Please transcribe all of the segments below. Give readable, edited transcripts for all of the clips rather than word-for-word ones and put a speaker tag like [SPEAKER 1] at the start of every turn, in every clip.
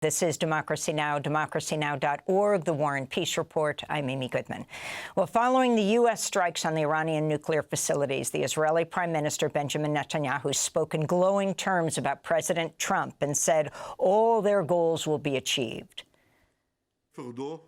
[SPEAKER 1] This is Democracy Now!, democracynow.org, The War and Peace Report. I'm Amy Goodman. Well, following the U.S. strikes on the Iranian nuclear facilities, the Israeli Prime Minister Benjamin Netanyahu spoke in glowing terms about President Trump and said all their goals will be achieved.
[SPEAKER 2] Fordow,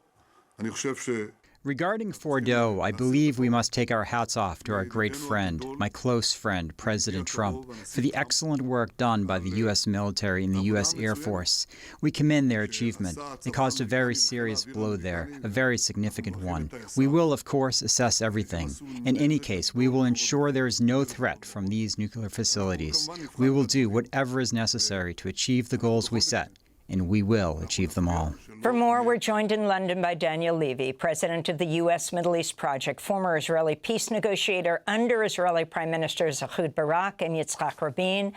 [SPEAKER 3] Regarding Fordow, I believe we must take our hats off to our great friend, my close friend, President Trump, for the excellent work done by the U.S. military and the U.S. Air Force. We commend their achievement. They caused a very serious blow there, a very significant one. We will, of course, assess everything. In any case, we will ensure there is no threat from these nuclear facilities. We will do whatever is necessary to achieve the goals we set, and we will achieve them all.
[SPEAKER 1] For more, we're joined in London by Daniel Levy, president of the U.S. Middle East Project, former Israeli peace negotiator under Israeli Prime Ministers Ehud Barak and Yitzhak Rabin.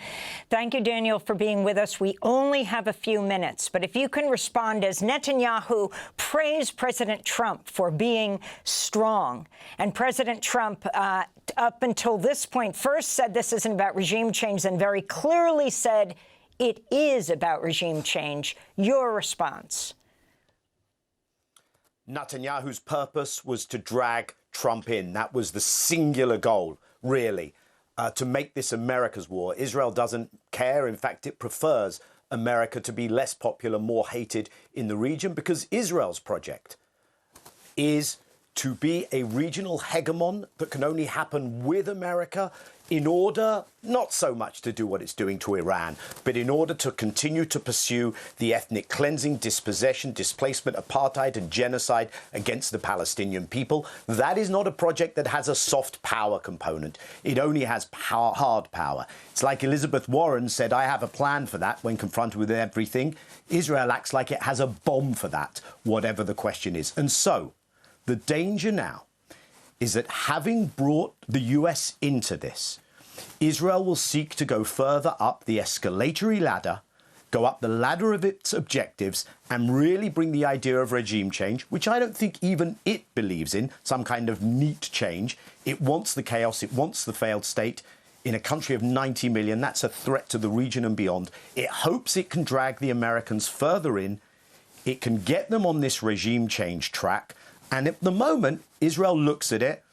[SPEAKER 1] Thank you, Daniel, for being with us. We only have a few minutes, but if you can respond as Netanyahu praised President Trump for being strong, and President Trump, up until this point, first said this isn't about regime change, then very clearly said it is about regime change. Your response?
[SPEAKER 4] Netanyahu's purpose was to drag Trump in. That was the singular goal, really, to make this America's war. Israel doesn't care. In fact, it prefers America to be less popular, more hated in the region, because Israel's project is to be a regional hegemon that can only happen with America in order not so much to do what it's doing to Iran, but in order to continue to pursue the ethnic cleansing, dispossession, displacement, apartheid and genocide against the Palestinian people. That is not a project that has a soft power component. It only has hard power. It's like Elizabeth Warren said, I have a plan for that when confronted with everything. Israel acts like it has a bomb for that, whatever the question is. And so the danger now is that having brought the US into this, Israel will seek to go further up the escalatory ladder, go up the ladder of its objectives, and really bring the idea of regime change, which I don't think even it believes in, some kind of neat change. It wants the chaos, it wants the failed state. In a country of 90 million, that's a threat to the region and beyond. It hopes it can drag the Americans further in. It can get them on this regime change track. And at the moment, Israel looks at it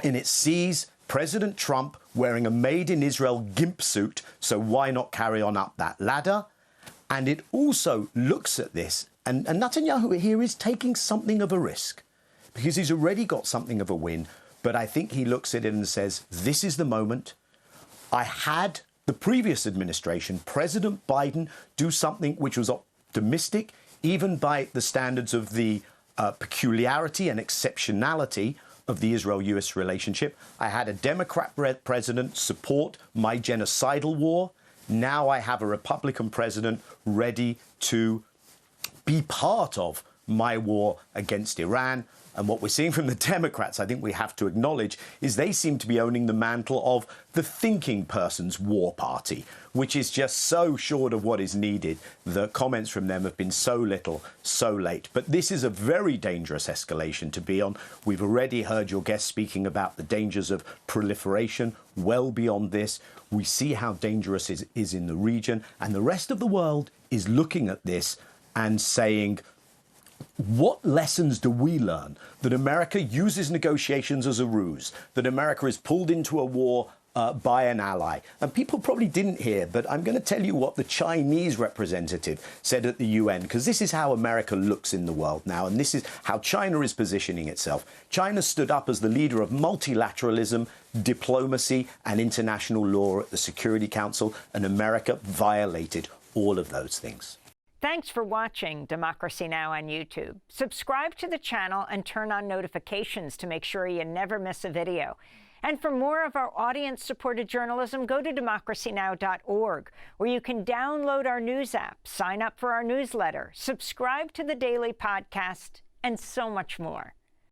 [SPEAKER 4] and it sees President Trump wearing a made-in-Israel gimp suit, so why not carry on up that ladder? And it also looks at this, and Netanyahu here is taking something of a risk, because he's already got something of a win, but I think he looks at it and says, this is the moment. I had the previous administration, President Biden, do something which was optimistic, even by the standards of the peculiarity and exceptionality of the Israel-US relationship. I had a Democrat president support my genocidal war. Now I have a Republican president ready to be part of my war against Iran. And what we're seeing from the Democrats, I think we have to acknowledge, is they seem to be owning the mantle of the thinking person's war party, which is just so short of what is needed. The comments from them have been so little, so late. But this is a very dangerous escalation to be on. We've already heard your guest speaking about the dangers of proliferation. Well beyond this, we see how dangerous it is in the region. And the rest of the world is looking at this and saying, what lessons do we learn? That America uses negotiations as a ruse, that America is pulled into a war by an ally. And people probably didn't hear, but I'm going to tell you what the Chinese representative said at the UN, because this is how America looks in the world now, and this is how China is positioning itself. China stood up as the leader of multilateralism, diplomacy, and international law at the Security Council, and America violated all of those things.
[SPEAKER 1] Thanks for watching Democracy Now! On YouTube. Subscribe to the channel and turn on notifications to make sure you never miss a video. And for more of our audience-supported journalism, go to democracynow.org, where you can download our news app, sign up for our newsletter, subscribe to the daily podcast, and so much more.